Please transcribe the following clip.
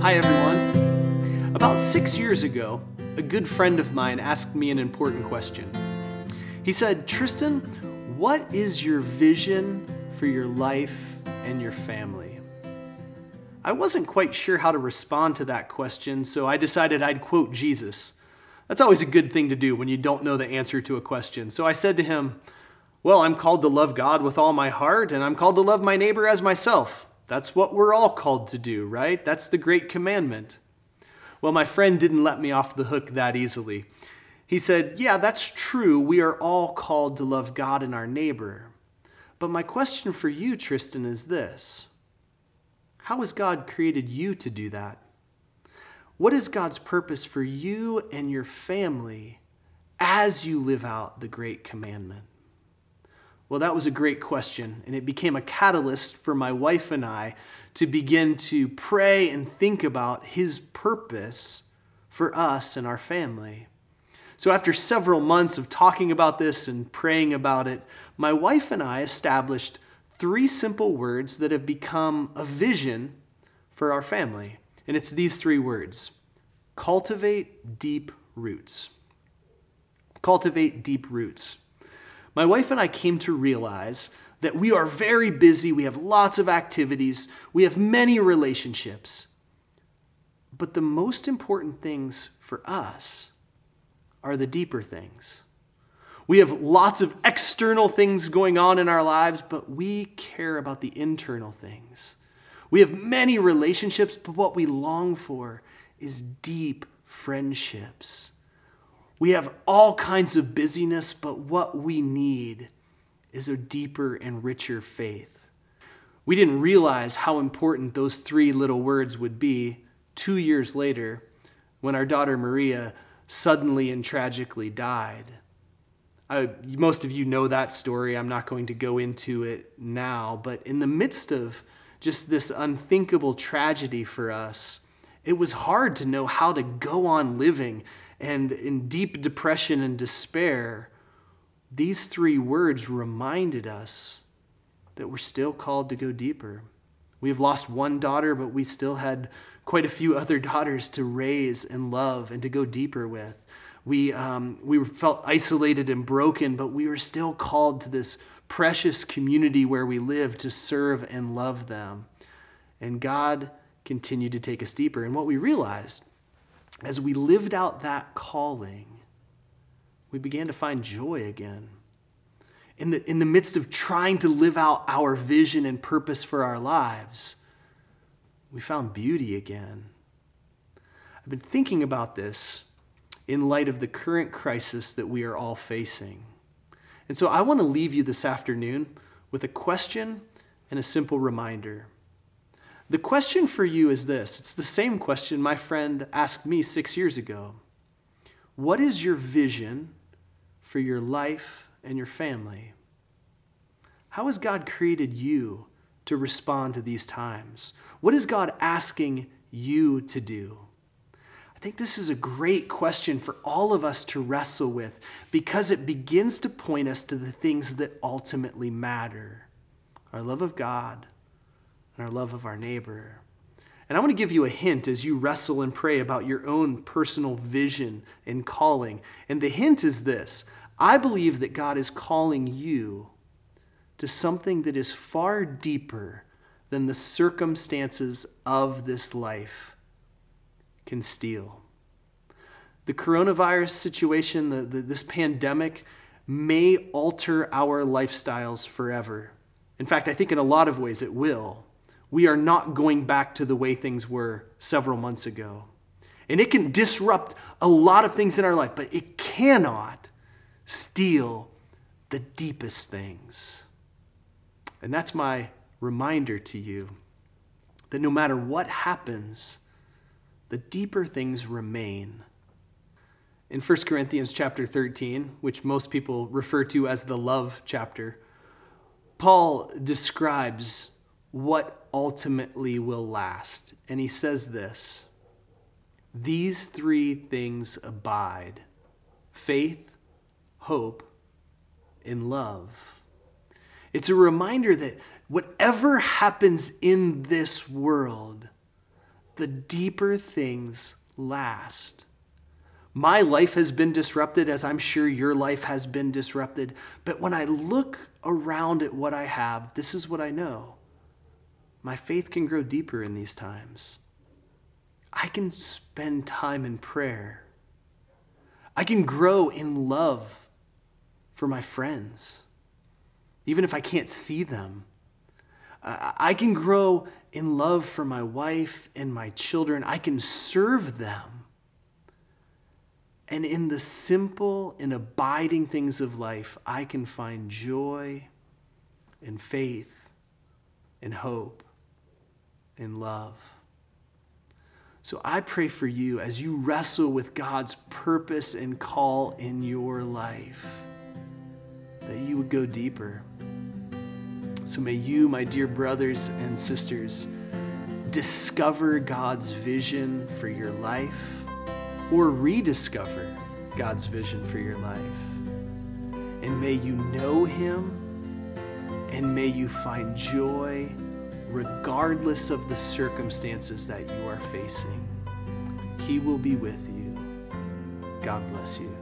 Hi everyone. About 6 years ago, a good friend of mine asked me an important question. He said, "Tristan, what is your vision for your life and your family?" I wasn't quite sure how to respond to that question, so I decided I'd quote Jesus. That's always a good thing to do when you don't know the answer to a question. So I said to him, "Well, I'm called to love God with all my heart, and I'm called to love my neighbor as myself. That's what we're all called to do, right? That's the great commandment." Well, my friend didn't let me off the hook that easily. He said, "Yeah, that's true. We are all called to love God and our neighbor. But my question for you, Tristan, is this. How has God created you to do that? What is God's purpose for you and your family as you live out the great commandment?" Well, that was a great question, and it became a catalyst for my wife and I to begin to pray and think about His purpose for us and our family. So after several months of talking about this and praying about it, my wife and I established 3 simple words that have become a vision for our family. And it's these 3 words: cultivate deep roots. Cultivate deep roots. My wife and I came to realize that we are very busy, we have lots of activities, we have many relationships. But the most important things for us are the deeper things. We have lots of external things going on in our lives, but we care about the internal things. We have many relationships, but what we long for is deep friendships. We have all kinds of busyness, but what we need is a deeper and richer faith. We didn't realize how important those 3 little words would be 2 years later when our daughter Maria suddenly and tragically died. Most of you know that story. I'm not going to go into it now, but in the midst of just this unthinkable tragedy for us, it was hard to know how to go on living. And in deep depression and despair, these 3 words reminded us that we're still called to go deeper. We have lost one daughter, but we still had quite a few other daughters to raise and love and to go deeper with. We felt isolated and broken, but we were still called to this precious community where we live to serve and love them. And God continued to take us deeper. And what we realized as we lived out that calling, we began to find joy again. In the midst of trying to live out our vision and purpose for our lives, we found beauty again. I've been thinking about this in light of the current crisis that we are all facing. And so I want to leave you this afternoon with a question and a simple reminder. The question for you is this. It's the same question my friend asked me 6 years ago. What is your vision for your life and your family? How has God created you to respond to these times? What is God asking you to do? I think this is a great question for all of us to wrestle with because it begins to point us to the things that ultimately matter. Our love of God and our love of our neighbor. And I want to give you a hint as you wrestle and pray about your own personal vision and calling. And the hint is this. I believe that God is calling you to something that is far deeper than the circumstances of this life can steal. The coronavirus situation, this pandemic, may alter our lifestyles forever. In fact, I think in a lot of ways it will. We are not going back to the way things were several months ago. And it can disrupt a lot of things in our life, but it cannot steal the deepest things. And that's my reminder to you, that no matter what happens, the deeper things remain. In 1 Corinthians chapter 13, which most people refer to as the love chapter, Paul describes what ultimately will last. And he says this: these 3 things abide: faith, hope, and love. It's a reminder that whatever happens in this world, the deeper things last. My life has been disrupted, as I'm sure your life has been disrupted. But when I look around at what I have, this is what I know. My faith can grow deeper in these times. I can spend time in prayer. I can grow in love for my friends, even if I can't see them. I can grow in love for my wife and my children. I can serve them. And in the simple and abiding things of life, I can find joy and faith and hope and love. So I pray for you as you wrestle with God's purpose and call in your life, that you would go deeper. So may you, my dear brothers and sisters, discover God's vision for your life, or rediscover God's vision for your life. And may you know Him, and may you find joy regardless of the circumstances that you are facing. He will be with you. God bless you.